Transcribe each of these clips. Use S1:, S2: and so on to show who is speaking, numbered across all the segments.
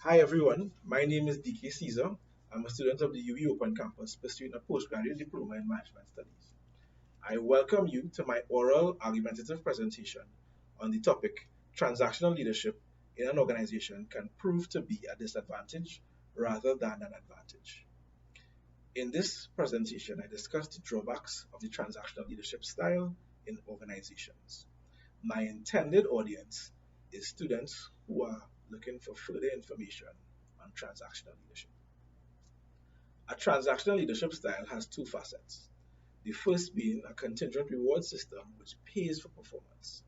S1: Hi everyone, my name is DK Caesar. I'm a student of the UWI Open Campus pursuing a postgraduate diploma in management studies. I welcome you to my oral argumentative presentation on the topic Transactional leadership in an organization can prove to be a disadvantage rather than an advantage. In this presentation, I discuss the drawbacks of the transactional leadership style in organizations. My intended audience is students who are looking for further information on transactional leadership. A transactional leadership style has two facets. The first being a contingent reward system which pays for performance.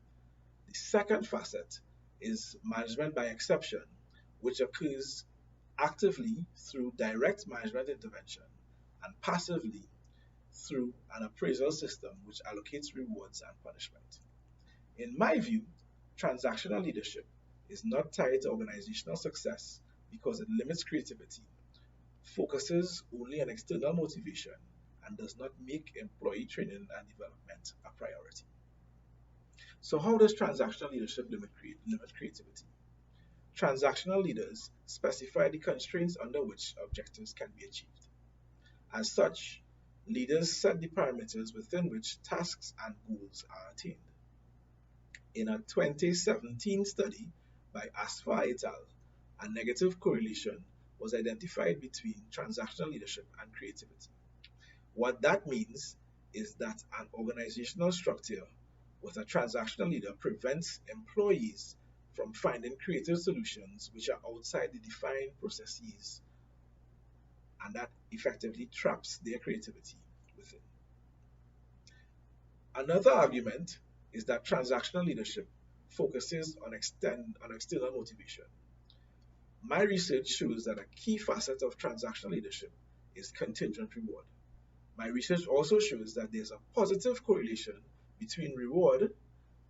S1: The second facet is management by exception, which occurs actively through direct management intervention and passively through an appraisal system which allocates rewards and punishment. In my view, transactional leadership is not tied to organizational success because it limits creativity, focuses only on external motivation, and does not make employee training and development a priority. So, how does transactional leadership limit creativity? Transactional leaders specify the constraints under which objectives can be achieved. As such, leaders set the parameters within which tasks and goals are attained. In a 2017 study by Asfa et al., a negative correlation was identified between transactional leadership and creativity. What that means is that an organizational structure with a transactional leader prevents employees from finding creative solutions which are outside the defined processes, and that effectively traps their creativity within. Another argument is that transactional leadership focuses on external motivation. My research shows that a key facet of transactional leadership is contingent reward. My research also shows that there's a positive correlation between reward,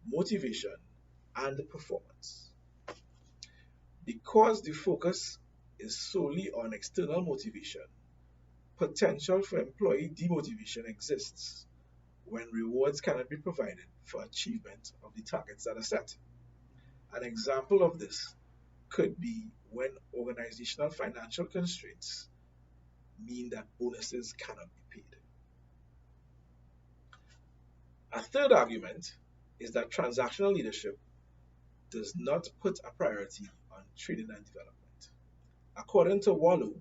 S1: motivation, and performance. Because the focus is solely on external motivation, potential for employee demotivation exists when rewards cannot be provided for achievement of the targets that are set. An example of this could be when organizational financial constraints mean that bonuses cannot be paid. A third argument is that transactional leadership does not put a priority on training and development. According to Wallow,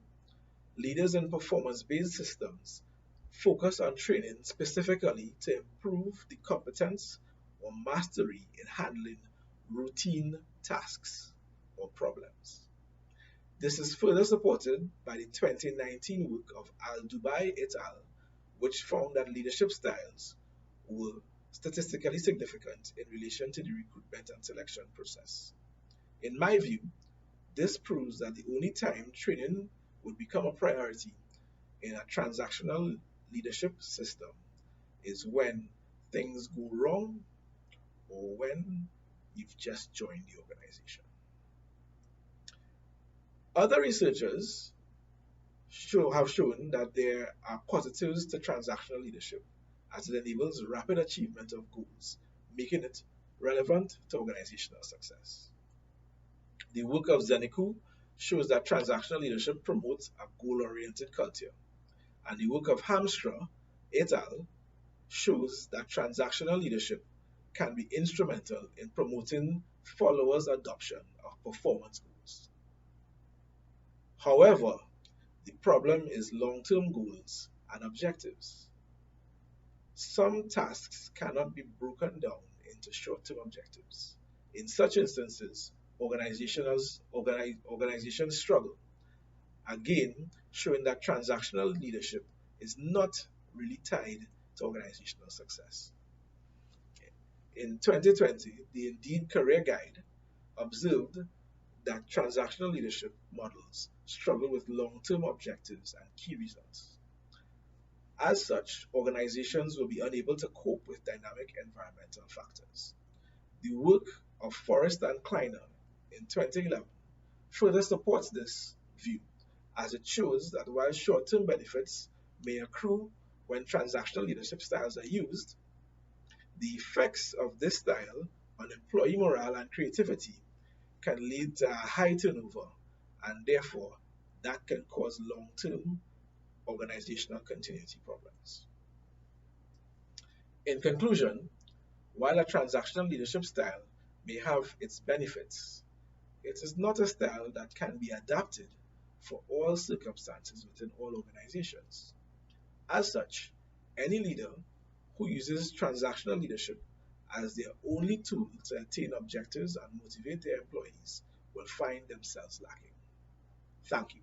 S1: leaders in performance-based systems focus on training specifically to improve the competence or mastery in handling routine tasks or problems. This is further supported by the 2019 work of Al-Dubai et al., which found that leadership styles were statistically significant in relation to the recruitment and selection process. In my view, this proves that the only time training would become a priority in a transactional leadership system is when things go wrong or when you've just joined the organization. Other researchers have shown that there are positives to transactional leadership as it enables rapid achievement of goals, making it relevant to organizational success. The work of Zeniku shows that transactional leadership promotes a goal-oriented culture, and the work of Hamstra et al. Shows that transactional leadership can be instrumental in promoting followers' adoption of performance goals. However, the problem is long-term goals and objectives. Some tasks cannot be broken down into short-term objectives. In such instances, organizations struggle, again showing that transactional leadership is not really tied to organizational success. In 2020, the Indeed Career Guide observed that transactional leadership models struggle with long-term objectives and key results. As such, organizations will be unable to cope with dynamic environmental factors. The work of Forrest and Kleiner in 2011 further supports this view, as it shows that while short-term benefits may accrue when transactional leadership styles are used, the effects of this style on employee morale and creativity can lead to a high turnover and therefore that can cause long-term organizational continuity problems. In conclusion, while a transactional leadership style may have its benefits, it is not a style that can be adapted for all circumstances within all organizations. As such, any leader who uses transactional leadership as their only tool to attain objectives and motivate their employees will find themselves lacking. Thank you.